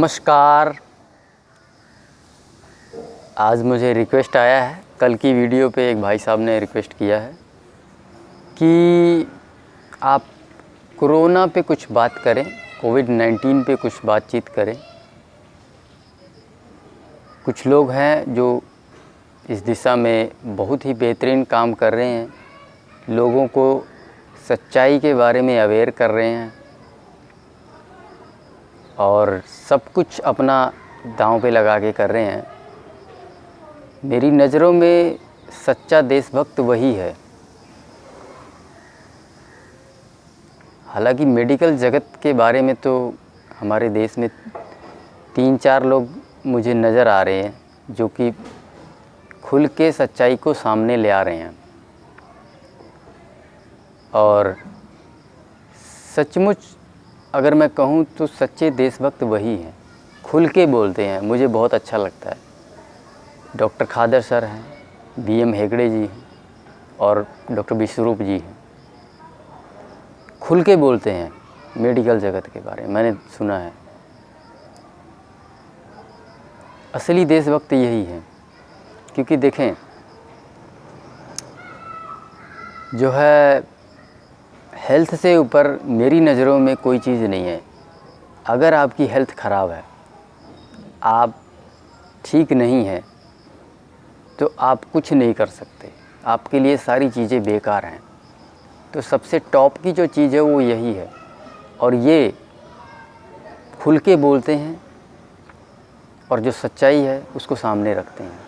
नमस्कार। आज मुझे रिक्वेस्ट आया है, कल की वीडियो पे एक भाई साहब ने रिक्वेस्ट किया है कि आप कोरोना पे कुछ बात करें, कोविड-19 पे कुछ बातचीत करें। कुछ लोग हैं जो इस दिशा में बहुत ही बेहतरीन काम कर रहे हैं, लोगों को सच्चाई के बारे में अवेयर कर रहे हैं और सब कुछ अपना दांव पे लगा के कर रहे हैं। मेरी नज़रों में सच्चा देशभक्त वही है। हालांकि मेडिकल जगत के बारे में तो हमारे देश में 3-4 लोग मुझे नज़र आ रहे हैं जो कि खुल के सच्चाई को सामने ले आ रहे हैं और सचमुच अगर मैं कहूँ तो सच्चे देशभक्त वही हैं, खुल के बोलते हैं। मुझे बहुत अच्छा लगता है। डॉक्टर खादर सर हैं, बीएम हेगड़े जी हैं और डॉक्टर विश्वरूप जी हैं, खुल के बोलते हैं मेडिकल जगत के बारे में। मैंने सुना है असली देशभक्त यही है। क्योंकि देखें, जो है हेल्थ से ऊपर मेरी नज़रों में कोई चीज़ नहीं है। अगर आपकी हेल्थ ख़राब है, आप ठीक नहीं हैं, तो आप कुछ नहीं कर सकते। आपके लिए सारी चीज़ें बेकार हैं। तो सबसे टॉप की जो चीज़ है वो यही है और ये खुल के बोलते हैं और जो सच्चाई है उसको सामने रखते हैं।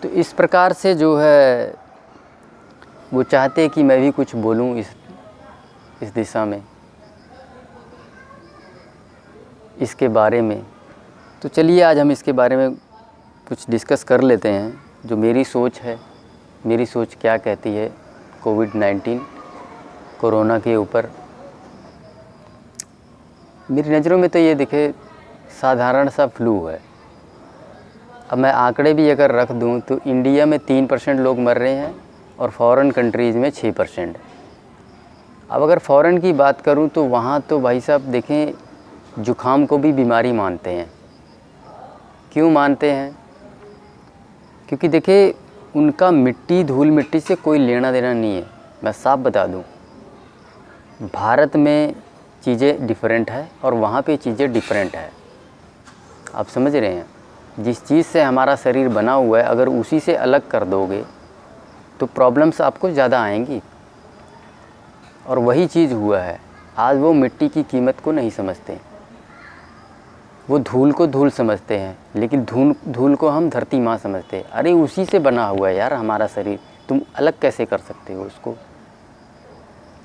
तो इस प्रकार से जो है वो चाहते हैं कि मैं भी कुछ बोलूं इस दिशा में, इसके बारे में। तो चलिए आज हम इसके बारे में कुछ डिस्कस कर लेते हैं। जो मेरी सोच है, मेरी सोच क्या कहती है कोविड-19 कोरोना के ऊपर। मेरी नज़रों में तो ये दिखे साधारण सा फ्लू है। अब मैं आंकड़े भी अगर रख दूं तो इंडिया में 3% लोग मर रहे हैं और फॉरेन कंट्रीज़ में 6%। अब अगर फ़ॉरेन की बात करूं तो वहाँ तो भाई साहब देखें, जुखाम को भी बीमारी मानते हैं। क्यों मानते हैं? क्योंकि देखिए उनका मिट्टी धूल मिट्टी से कोई लेना देना नहीं है। मैं साफ बता दूं, भारत में चीज़ें डिफरेंट है और वहाँ पे चीज़ें डिफरेंट है। आप समझ रहे हैं? जिस चीज़ से हमारा शरीर बना हुआ है, अगर उसी से अलग कर दोगे तो प्रॉब्लम्स आपको ज़्यादा आएंगी। और वही चीज़ हुआ है। आज वो मिट्टी की कीमत को नहीं समझते, वो धूल को धूल समझते हैं, लेकिन धूल को हम धरती माँ समझते हैं। अरे उसी से बना हुआ है यार हमारा शरीर, तुम अलग कैसे कर सकते हो उसको?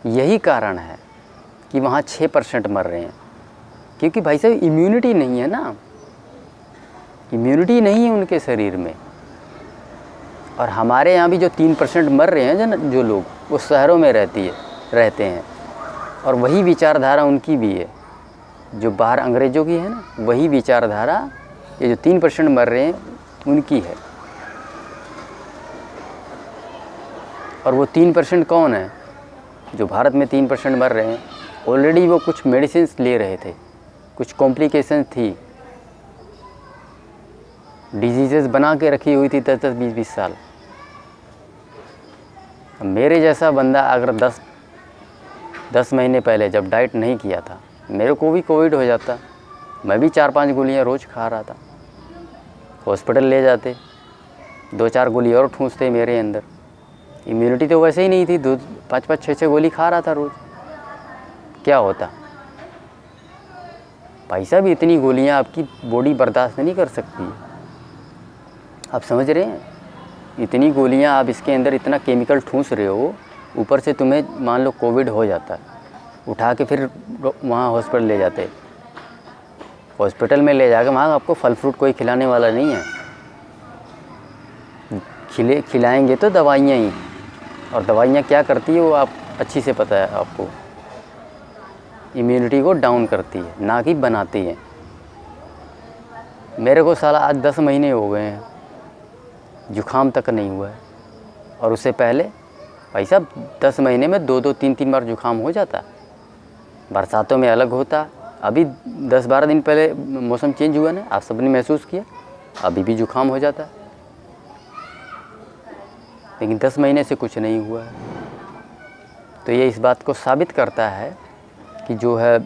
यही कारण है कि वहाँ 6% मर रहे हैं। क्योंकि भाई साहब इम्यूनिटी नहीं है ना, इम्यूनिटी नहीं है उनके शरीर में। और हमारे यहाँ भी जो 3% मर रहे हैं जो लोग, वो शहरों में रहते हैं और वही विचारधारा उनकी भी है जो बाहर अंग्रेज़ों की है ना। वही विचारधारा ये जो 3% मर रहे हैं उनकी है। और वो 3% कौन है जो भारत में 3% मर रहे हैं? ऑलरेडी वो कुछ मेडिसिन्स ले रहे थे, कुछ कॉम्प्लिकेशन थी, डिजीज़ेस बना के रखी हुई थी 10-10, 20-20 साल। मेरे जैसा बंदा अगर 10 महीने पहले जब डाइट नहीं किया था, मेरे को भी कोविड हो जाता। मैं भी 4-5 गोलियां रोज़ खा रहा था। हॉस्पिटल ले जाते, 2-4 गोली और ठूंसते मेरे अंदर। इम्यूनिटी तो वैसे ही नहीं थी, 5-5, 6-6 गोली खा रहा था रोज़। क्या होता भाई साहब? इतनी गोलियां आपकी बॉडी बर्दाश्त नहीं कर सकती। आप समझ रहे हैं? इतनी गोलियां आप इसके अंदर इतना केमिकल ठूंस रहे हो, ऊपर से तुम्हें मान लो कोविड हो जाता है, उठा के फिर वहाँ हॉस्पिटल ले जाते। हॉस्पिटल में ले जाकर वहाँ आपको फल फ्रूट कोई खिलाने वाला नहीं है। खिलाएंगे तो दवाइयाँ ही, और दवाइयाँ क्या करती है वो आप अच्छी से पता है आपको। इम्यूनिटी को डाउन करती है, ना कि बनाती है। मेरे को साला आज 10 महीने हो गए हैं, जुखाम तक नहीं हुआ है। और उससे पहले भाई साहब 10 महीने में 2-2, 3-3 बार जुखाम हो जाता। बरसातों में अलग होता। अभी 10-12 दिन पहले मौसम चेंज हुआ ना, आप सबने महसूस किया, अभी भी जुकाम हो जाता है, लेकिन 10 महीने से कुछ नहीं हुआ है। तो ये इस बात को साबित करता है कि जो है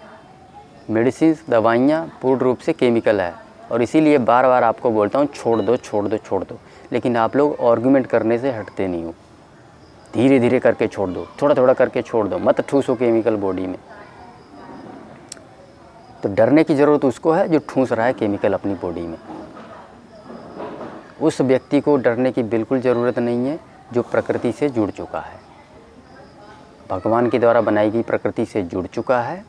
मेडिसिन, दवाइयाँ पूर्ण रूप से केमिकल है। और इसीलिए बार बार आपको बोलता हूँ छोड़ दो छोड़ दो छोड़ दो, लेकिन आप लोग आर्गुमेंट करने से हटते नहीं हो। धीरे धीरे करके छोड़ दो, थोड़ा थोड़ा करके छोड़ दो, मत ठूसो केमिकल बॉडी में। तो डरने की ज़रूरत उसको है जो ठूस रहा है केमिकल अपनी बॉडी में। उस व्यक्ति को डरने की बिल्कुल ज़रूरत नहीं है जो प्रकृति से जुड़ चुका है, भगवान के द्वारा बनाई गई प्रकृति से जुड़ चुका है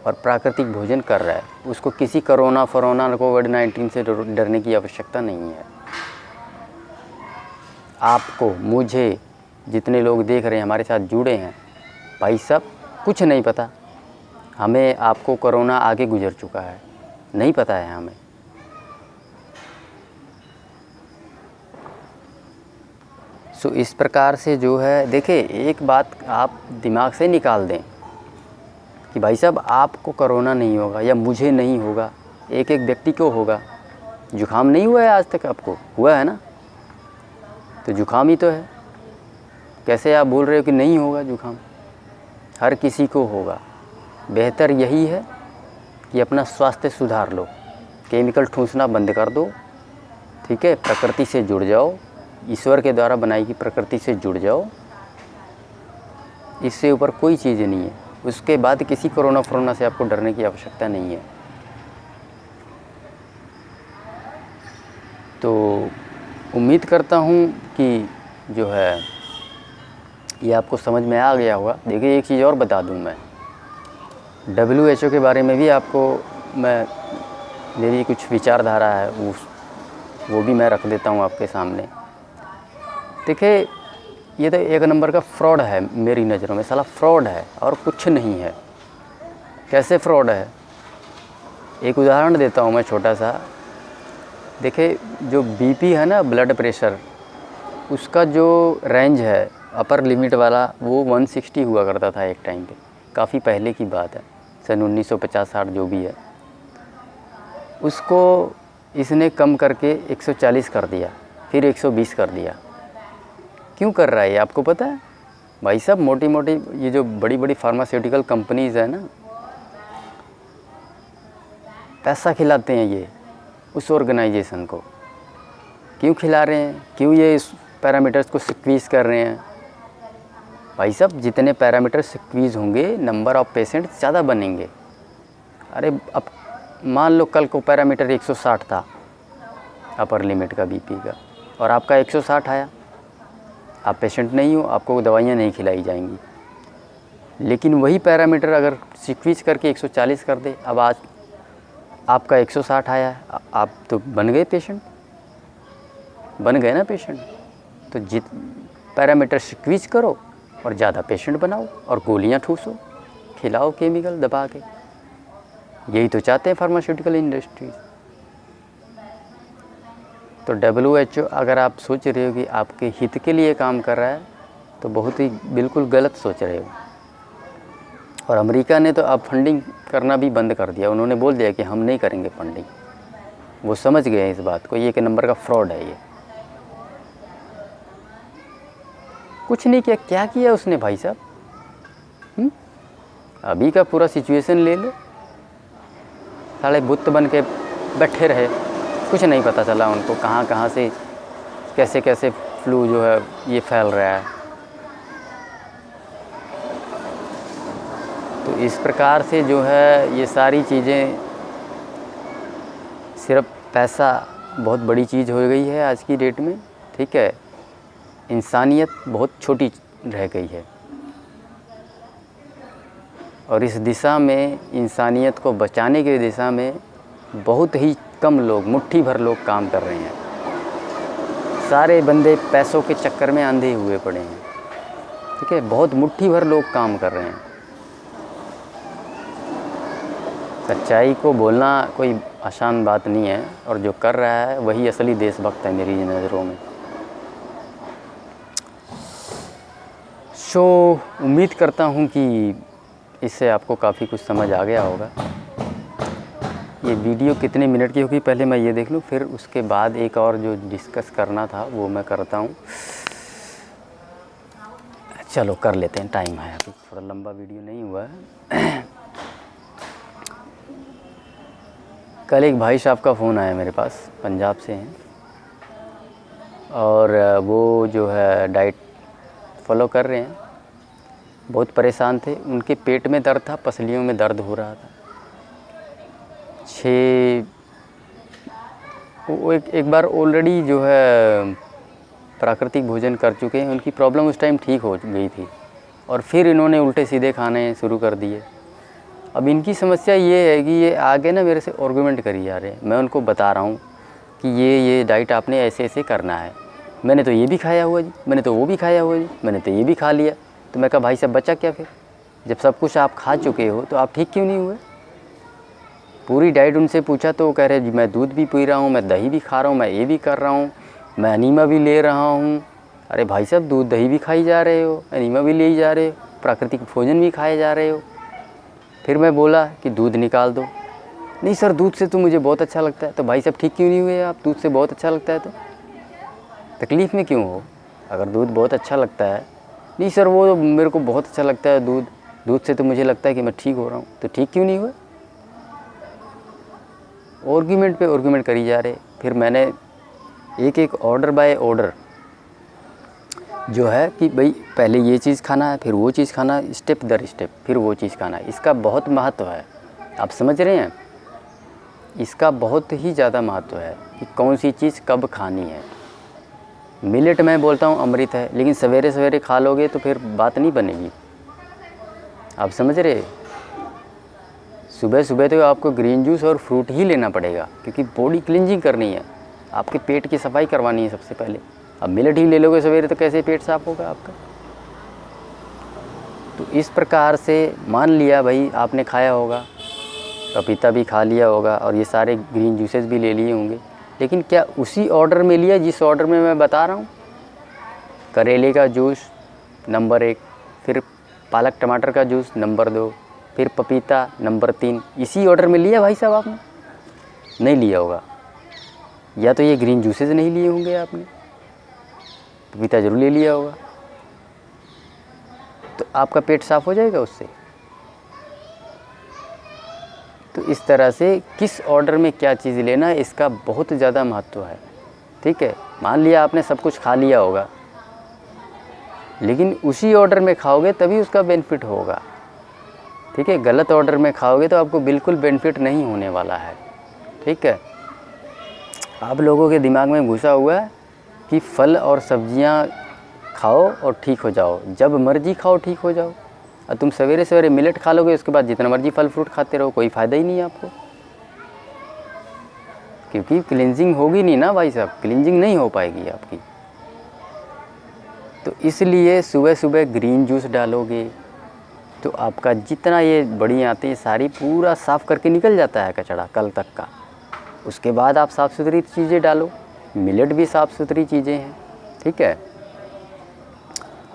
और प्राकृतिक भोजन कर रहा है। उसको किसी कोरोना कोविड-19 से डरने की आवश्यकता नहीं है। आपको, मुझे, जितने लोग देख रहे हैं हमारे साथ जुड़े हैं, भाई साहब कुछ नहीं पता हमें। आपको कोरोना आगे गुजर चुका है, नहीं पता है हमें। सो इस प्रकार से जो है, देखिए एक बात आप दिमाग से निकाल दें कि भाई साहब आपको कोरोना नहीं होगा या मुझे नहीं होगा, एक एक व्यक्ति को होगा। जुकाम नहीं हुआ है आज तक, आपको हुआ है ना, तो जुकाम ही तो है। कैसे आप बोल रहे हो कि नहीं होगा जुकाम? हर किसी को होगा। बेहतर यही है कि अपना स्वास्थ्य सुधार लो, केमिकल ठूंसना बंद कर दो, ठीक है, प्रकृति से जुड़ जाओ, ईश्वर के द्वारा बनाई गई प्रकृति से जुड़ जाओ। इससे ऊपर कोई चीज़ नहीं है। उसके बाद किसी कोरोना से आपको डरने की आवश्यकता नहीं है। तो उम्मीद करता हूँ कि जो है ये आपको समझ में आ गया होगा। देखिए एक चीज़ और बता दूँ मैं, WHO के बारे में भी आपको मैं, मेरी कुछ विचारधारा है वो भी मैं रख देता हूँ आपके सामने। देखिए ये तो एक नंबर का फ्रॉड है मेरी नज़रों में, साला फ्रॉड है और कुछ नहीं है। कैसे फ्रॉड है? एक उदाहरण देता हूँ मैं छोटा सा। देखिए जो BP है ना, ब्लड प्रेशर, उसका जो रेंज है अपर लिमिट वाला, वो 160 हुआ करता था एक टाइम पे, काफ़ी पहले की बात है, सन 1950-60 जो भी है। उसको इसने कम करके 140 कर दिया, फिर 120 कर दिया। क्यों कर रहा है ये आपको पता है? भाई साहब मोटी मोटी ये जो बड़ी बड़ी फार्मास्यूटिकल कंपनीज़ है ना, पैसा खिलाते हैं ये उस ऑर्गेनाइजेशन को। क्यों खिला रहे हैं? क्यों ये इस पैरामीटर्स को स्क्वीज़ कर रहे हैं? भाई साहब जितने पैरामीटर स्क्वीज़ होंगे, नंबर ऑफ़ पेशेंट ज़्यादा बनेंगे। अरे अब मान लो कल को पैरामीटर 160 था अपर लिमिट का BP का, और आपका 160 आया, आप पेशेंट नहीं हो, आपको दवाइयाँ नहीं खिलाई जाएंगी। लेकिन वही पैरामीटर अगर स्क्वीज करके 140 कर दे, अब आज आपका 160 आया है, आप तो बन गए पेशेंट, बन गए ना पेशेंट। तो जित पैरामीटर स्क्वीज करो और ज़्यादा पेशेंट बनाओ और गोलियां ठूसो, खिलाओ केमिकल दबा के। यही तो चाहते हैं फार्मास्यूटिकल इंडस्ट्रीज। तो WHO अगर आप सोच रहे हो कि आपके हित के लिए काम कर रहा है, तो बहुत ही बिल्कुल गलत सोच रहे हो। और अमेरिका ने तो अब फंडिंग करना भी बंद कर दिया। उन्होंने बोल दिया कि हम नहीं करेंगे फंडिंग। वो समझ गए इस बात को, ये एक नंबर का फ्रॉड है ये। कुछ नहीं किया, क्या किया उसने भाई साहब? अभी का पूरा सिचुएशन ले लो, साले बुत बन के बैठे रहे, कुछ नहीं पता चला उनको कहाँ कहाँ से कैसे कैसे फ्लू जो है ये फैल रहा है। तो इस प्रकार से जो है ये सारी चीज़ें, सिर्फ पैसा बहुत बड़ी चीज़ हो गई है आज की डेट में, ठीक है। इंसानियत बहुत छोटी रह गई है और इस दिशा में, इंसानियत को बचाने की दिशा में बहुत ही कम लोग, मुट्ठी भर लोग काम कर रहे हैं। सारे बंदे पैसों के चक्कर में अंधे हुए पड़े हैं, ठीक है। बहुत मुट्ठी भर लोग काम कर रहे हैं। सच्चाई को बोलना कोई आसान बात नहीं है, और जो कर रहा है वही असली देशभक्त है मेरी नज़रों में। सो उम्मीद करता हूँ कि इससे आपको काफ़ी कुछ समझ आ गया होगा। ये वीडियो कितने मिनट की होगी पहले मैं ये देख लूँ, फिर उसके बाद एक और जो डिस्कस करना था वो मैं करता हूँ। चलो कर लेते हैं, टाइम है अभी, थोड़ा लंबा वीडियो नहीं हुआ है। कल एक भाई साहब का फ़ोन आया मेरे पास, पंजाब से हैं, और वो जो है डाइट फॉलो कर रहे हैं। बहुत परेशान थे, उनके पेट में दर्द था, पसलियों में दर्द हो रहा था। वो एक बार ऑलरेडी जो है प्राकृतिक भोजन कर चुके हैं, उनकी प्रॉब्लम उस टाइम ठीक हो गई थी, और फिर इन्होंने उल्टे सीधे खाने शुरू कर दिए। अब इनकी समस्या ये है कि ये आगे ना मेरे से आर्गूमेंट करी जा रहे हैं। मैं उनको बता रहा हूँ कि ये डाइट आपने ऐसे ऐसे करना है। मैंने तो ये भी खाया हुआ जी, मैंने तो वो भी खाया हुआ जी, मैंने तो ये भी खा लिया। तो मैं कहा भाई साहब बचा क्या फिर? जब सब कुछ आप खा चुके हो तो आप ठीक क्यों नहीं हुए? पूरी डाइट उनसे पूछा तो वो कह रहे जी मैं दूध भी पी रहा हूँ, मैं दही भी खा रहा हूँ, मैं ये भी कर रहा हूँ, मैं अनीमा भी ले रहा हूँ। अरे भाई साहब, दूध दही भी खाई जा रहे हो, अनीमा भी ले जा रहे हो, प्राकृतिक भोजन भी खाए जा रहे हो। फिर मैं बोला कि दूध निकाल दो। नहीं सर, दूध से तो मुझे बहुत अच्छा लगता है। तो भाई साहब ठीक क्यों नहीं हुए आप? दूध से बहुत अच्छा लगता है तो तकलीफ़ में क्यों हो? अगर दूध बहुत अच्छा लगता है, नहीं सर वो मेरे को बहुत अच्छा लगता है दूध से तो मुझे लगता है कि मैं ठीक हो रहा हूँ। तो ठीक क्यों नहीं हुए? आर्गूमेंट पे आर्गूमेंट करी जा रहे। फिर मैंने एक एक ऑर्डर बाय ऑर्डर जो है कि भाई पहले ये चीज़ खाना है, फिर वो चीज़ खाना है, स्टेप दर स्टेप, फिर वो चीज़ खाना है। इसका बहुत महत्व है, आप समझ रहे हैं? इसका बहुत ही ज़्यादा महत्व है कि कौन सी चीज़ कब खानी है। मिलेट मैं बोलता हूँ अमृत है, लेकिन सवेरे सवेरे खा लोगे तो फिर बात नहीं बनेगी। आप समझ रहे? सुबह सुबह तो आपको ग्रीन जूस और फ्रूट ही लेना पड़ेगा, क्योंकि बॉडी क्लिनजिंग करनी है, आपके पेट की सफाई करवानी है सबसे पहले। अब मिलेट ही ले लोगे सवेरे तो कैसे पेट साफ़ होगा आपका? तो इस प्रकार से मान लिया भाई आपने खाया होगा, पपीता भी खा लिया होगा और ये सारे ग्रीन जूसेस भी ले लिए होंगे, लेकिन क्या उसी ऑर्डर में लिया जिस ऑर्डर में मैं बता रहा हूँ? करेले का जूस नंबर 1, फिर पालक टमाटर का जूस नंबर 2, फिर पपीता नंबर 3, इसी ऑर्डर में लिया भाई साहब आपने? नहीं लिया होगा, या तो ये ग्रीन जूसेस नहीं लिए होंगे आपने, पपीता ज़रूर ले लिया होगा। तो आपका पेट साफ़ हो जाएगा उससे। तो इस तरह से किस ऑर्डर में क्या चीज़ लेना है इसका बहुत ज़्यादा महत्व है, ठीक है? मान लिया आपने सब कुछ खा लिया होगा, लेकिन उसी ऑर्डर में खाओगे तभी उसका बेनिफिट होगा, ठीक है? गलत ऑर्डर में खाओगे तो आपको बिल्कुल बेनिफिट नहीं होने वाला है, ठीक है? आप लोगों के दिमाग में घुसा हुआ है कि फल और सब्जियां खाओ और ठीक हो जाओ, जब मर्जी खाओ ठीक हो जाओ। और तुम सवेरे सवेरे मिलेट खा लोगे, उसके बाद जितना मर्जी फल फ्रूट खाते रहो, कोई फ़ायदा ही नहीं है आपको, क्योंकि क्लिनजिंग होगी नहीं ना भाई साहब, क्लिनजिंग नहीं हो पाएगी आपकी। तो इसलिए सुबह सुबह ग्रीन जूस डालोगे तो आपका जितना ये बड़ी आती है सारी पूरा साफ़ करके निकल जाता है कचरा कल तक का। उसके बाद आप साफ़ सुथरी चीज़ें डालो, मिलेट भी साफ़ सुथरी चीज़ें हैं, ठीक है?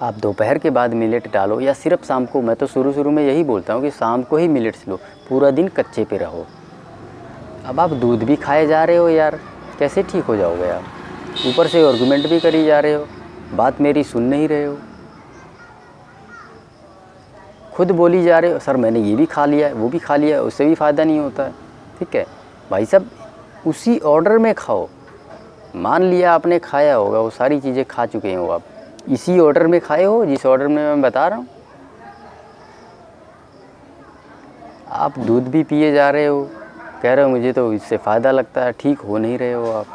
आप दोपहर के बाद मिलेट डालो या सिर्फ शाम को। मैं तो शुरू में यही बोलता हूँ कि शाम को ही मिलेट्स लो, पूरा दिन कच्चे पे रहो। अब आप दूध भी खाए जा रहे हो यार, कैसे ठीक हो जाओगे आप? ऊपर से आर्गूमेंट भी करी जा रहे हो, बात मेरी सुन नहीं रहे हो, खुद बोली जा रहे हो सर मैंने ये भी खा लिया है, वो भी खा लिया है, उससे भी फ़ायदा नहीं होता है, ठीक है? भाई साहब उसी ऑर्डर में खाओ। मान लिया आपने खाया होगा, वो सारी चीज़ें खा चुके हो आप, इसी ऑर्डर में खाए हो जिस ऑर्डर में मैं बता रहा हूँ। आप दूध भी पिए जा रहे हो, कह रहे हो मुझे तो इससे फ़ायदा लगता है, ठीक हो नहीं रहे हो आप।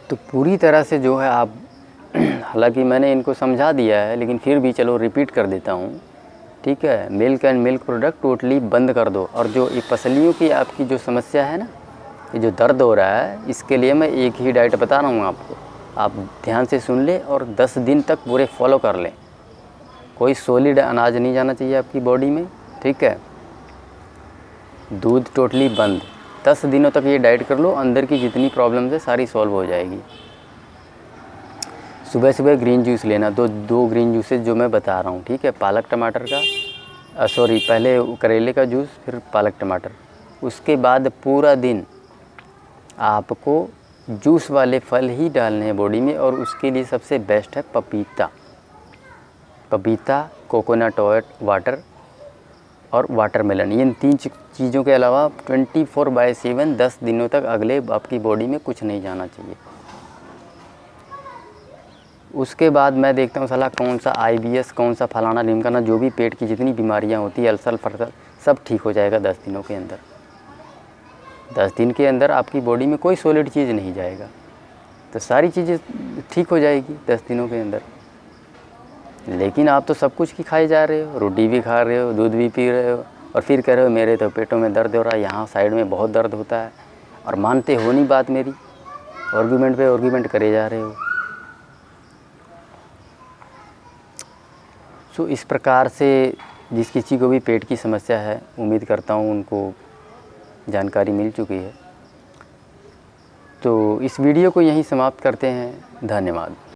तो पूरी तरह से जो है आप हालांकि मैंने इनको समझा दिया है, लेकिन फिर भी चलो रिपीट कर देता हूँ, ठीक है? Milk and milk product totally बंद कर दो। और जो ये पसलियों की आपकी जो समस्या है ना, ये जो दर्द हो रहा है, इसके लिए मैं एक ही डाइट बता रहा हूँ आपको, आप ध्यान से सुन ले और 10 दिन तक पूरे फॉलो कर लें। कोई सॉलिड अनाज नहीं जाना चाहिए आपकी बॉडी में, ठीक है? दूध टोटली बंद, 10 दिनों तक ये डाइट कर लो, अंदर की जितनी प्रॉब्लम्स है सारी सॉल्व हो जाएगी। सुबह सुबह ग्रीन जूस लेना, दो ग्रीन जूसेस जो मैं बता रहा हूँ, ठीक है? पालक टमाटर का सॉरी, पहले करेले का जूस, फिर पालक टमाटर। उसके बाद पूरा दिन आपको जूस वाले फल ही डालने हैं बॉडी में, और उसके लिए सबसे बेस्ट है पपीता। पपीता, कोकोनट वाटर और वाटरमेलन। इन 3 चीज़ों के अलावा 24/7 10 दिनों तक अगले आपकी बॉडी में कुछ नहीं जाना चाहिए। उसके बाद मैं देखता हूँ साला कौन सा IBS, कौन सा फलाना ढिमकाना, जो भी पेट की जितनी बीमारियाँ होती है, अल्सर फल्सर, सब ठीक हो जाएगा 10 दिनों के अंदर। 10 दिन के अंदर आपकी बॉडी में कोई सॉलिड चीज़ नहीं जाएगा, तो सारी चीज़ें ठीक हो जाएगी 10 दिनों के अंदर। लेकिन आप तो सब कुछ ही खाए जा रहे हो, रोटी भी खा रहे हो, दूध भी पी रहे हो, और फिर कह रहे हो मेरे तो पेटों में दर्द हो रहा है, यहाँ साइड में बहुत दर्द होता है, और मानते हो नहीं बात मेरी, आर्गूमेंट पे आर्गूमेंट करे जा रहे हो। सो इस प्रकार से जिस किसी को भी पेट की समस्या है, उम्मीद करता हूँ उनको जानकारी मिल चुकी है। तो इस वीडियो को यहीं समाप्त करते हैं। धन्यवाद।